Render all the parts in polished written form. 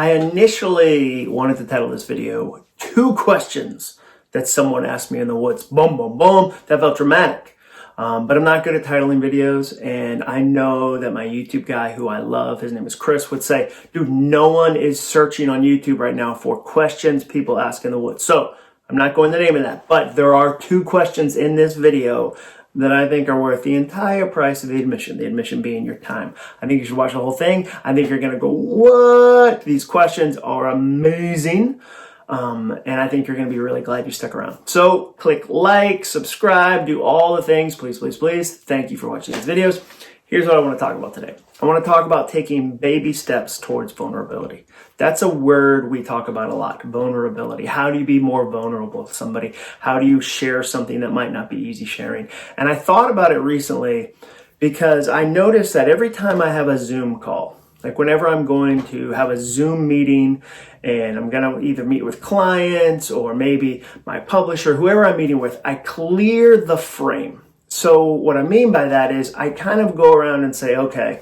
I initially wanted to title this video, 2 questions that someone asked me in the woods. Boom, boom, boom. That felt dramatic. But I'm not good at titling videos, and I know that my YouTube guy, who I love, his name is Chris, would say, dude, no one is searching on YouTube right now for questions people ask in the woods. So I'm not going to name of that, but there are 2 questions in this video that I think are worth the entire price of the admission being your time. I think you should watch the whole thing. I think you're going to go, what? These questions are amazing. And I think you're going to be really glad you stuck around. So click like, subscribe, do all the things. Please, please, please. Thank you for watching these videos. Here's what I want to talk about today. I want to talk about taking baby steps towards vulnerability. That's a word we talk about a lot, vulnerability. How do you be more vulnerable with somebody? How do you share something that might not be easy sharing? And I thought about it recently because I noticed that every time I have a Zoom call, like whenever I'm going to have a Zoom meeting and I'm going to either meet with clients or maybe my publisher, whoever I'm meeting with, I clear the frame. So what I mean by that is I kind of go around and say, okay,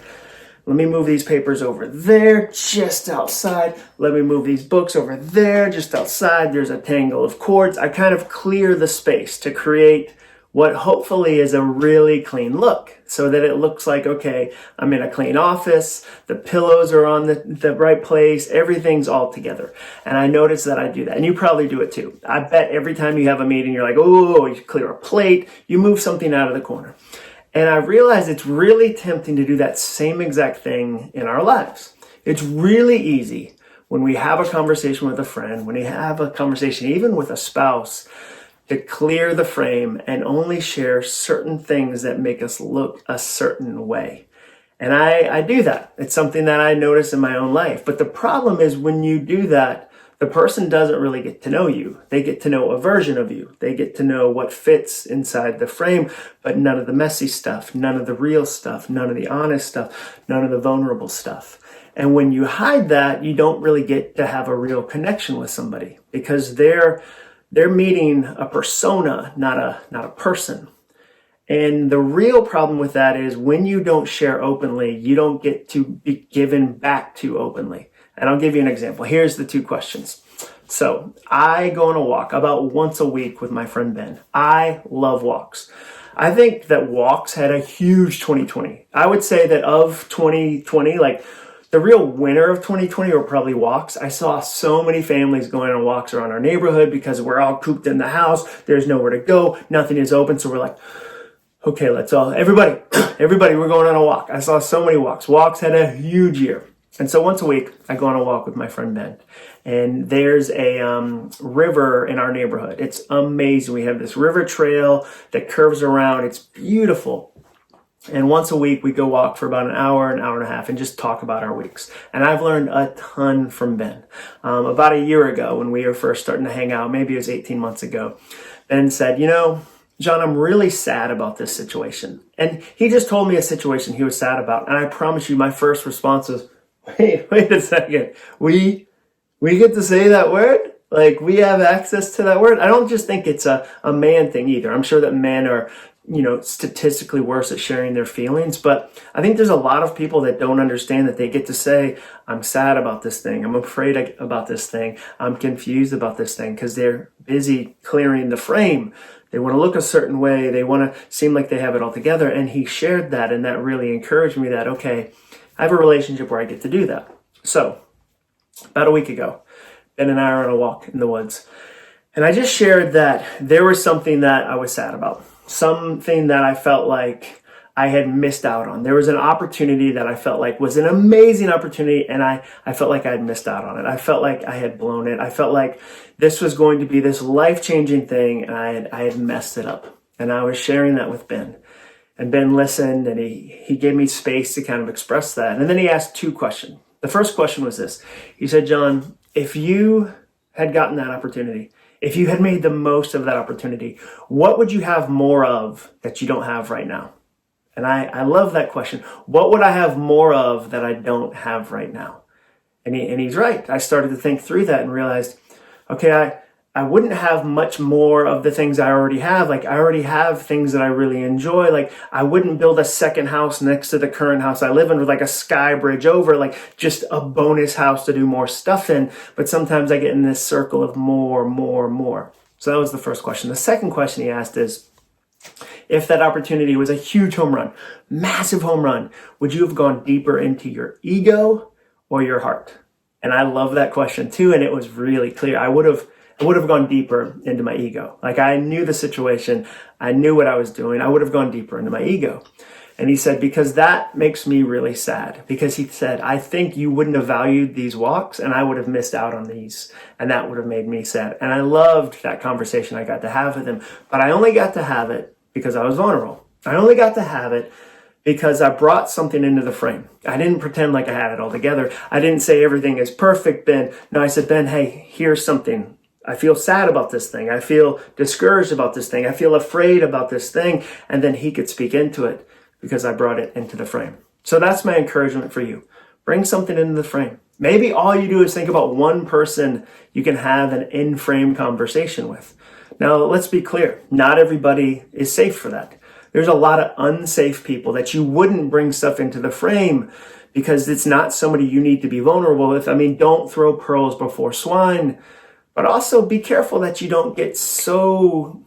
let me move these papers over there, just outside. Let me move these books over there, just outside. There's a tangle of cords. I kind of clear the space to create what hopefully is a really clean look so that it looks like, okay, I'm in a clean office, the pillows are on the right place, everything's all together. And I notice that I do that. And you probably do it too. I bet every time you have a meeting, you're like, oh, you clear a plate, you move something out of the corner. And I realize it's really tempting to do that same exact thing in our lives. It's really easy when we have a conversation with a friend, when we have a conversation even with a spouse, to clear the frame and only share certain things that make us look a certain way. And I do that. It's something that I notice in my own life. But the problem is when you do that, the person doesn't really get to know you. They get to know a version of you. They get to know what fits inside the frame, but none of the messy stuff, none of the real stuff, none of the honest stuff, none of the vulnerable stuff. And when you hide that, you don't really get to have a real connection with somebody because they're meeting a persona, not a person. And the real problem with that is when you don't share openly, you don't get to be given back to openly. And I'll give you an example. Here's the 2 questions. So I go on a walk about once a week with my friend Ben. I love walks. I think that walks had a huge 2020. I would say that of 2020, like the real winner of 2020 were probably walks. I saw so many families going on walks around our neighborhood because we're all cooped in the house. There's nowhere to go. Nothing is open. So we're like, okay, let's all, everybody, we're going on a walk. I saw so many walks. Walks had a huge year. And so once a week, I go on a walk with my friend Ben. And there's a river in our neighborhood. It's amazing. We have this river trail that curves around. It's beautiful. And once a week, we go walk for about an hour and a half, and just talk about our weeks. And I've learned a ton from Ben. About a year ago, when we were first starting to hang out, maybe it was 18 months ago, Ben said, John, I'm really sad about this situation. And he just told me a situation he was sad about. And I promise you, my first response was, wait a second. We get to say that word? Like, we have access to that word? I don't just think it's a man thing either. I'm sure that men are statistically worse at sharing their feelings. But I think there's a lot of people that don't understand that they get to say, I'm sad about this thing. I'm afraid about this thing. I'm confused about this thing because they're busy clearing the frame. They want to look a certain way. They want to seem like they have it all together. And he shared that, and that really encouraged me that, okay, I have a relationship where I get to do that. So about a week ago, Ben and I are on a walk in the woods. And I just shared that there was something that I was sad about. Something that I felt like I had missed out on. There was an opportunity that I felt like was an amazing opportunity, and I felt like I had missed out on it. I felt like I had blown it. I felt like this was going to be this life-changing thing, and I had messed it up. And I was sharing that with Ben. And Ben listened, and he gave me space to kind of express that. And then he asked 2 questions. The first question was this. He said, John, if you had gotten that opportunity, if you had made the most of that opportunity, what would you have more of that you don't have right now? And I love that question. What would I have more of that I don't have right now? And he's right. I started to think through that and realized, okay, I wouldn't have much more of the things I already have. Like, I already have things that I really enjoy. Like, I wouldn't build a second house next to the current house I live in with like a sky bridge over, like just a bonus house to do more stuff in. But sometimes I get in this circle of more, more, more. So that was the first question. The second question he asked is, if that opportunity was a huge home run, massive home run, would you have gone deeper into your ego or your heart? And I love that question too. And it was really clear. I would have gone deeper into my ego. Like, I knew the situation. I knew what I was doing. I would have gone deeper into my ego. And he said, because that makes me really sad. Because he said, I think you wouldn't have valued these walks and I would have missed out on these. And that would have made me sad. And I loved that conversation I got to have with him. But I only got to have it because I was vulnerable. I only got to have it because I brought something into the frame. I didn't pretend like I had it all together. I didn't say everything is perfect, Ben. No, I said, Ben, hey, here's something. I feel sad about this thing. I feel discouraged about this thing. I feel afraid about this thing. And then he could speak into it because I brought it into the frame. So that's my encouragement for you. Bring something into the frame. Maybe all you do is think about one person you can have an in-frame conversation with. Now, let's be clear. Not everybody is safe for that. There's a lot of unsafe people that you wouldn't bring stuff into the frame because it's not somebody you need to be vulnerable with. I mean, don't throw pearls before swine, but also be careful that you don't get so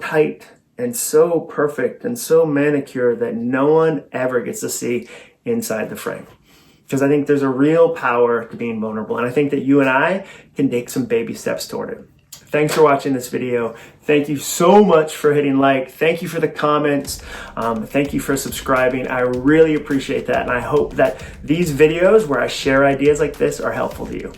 tight and so perfect and so manicured that no one ever gets to see inside the frame. Because I think there's a real power to being vulnerable. And I think that you and I can take some baby steps toward it. Thanks for watching this video. Thank you so much for hitting like. Thank you for the comments. Thank you for subscribing. I really appreciate that. And I hope that these videos where I share ideas like this are helpful to you.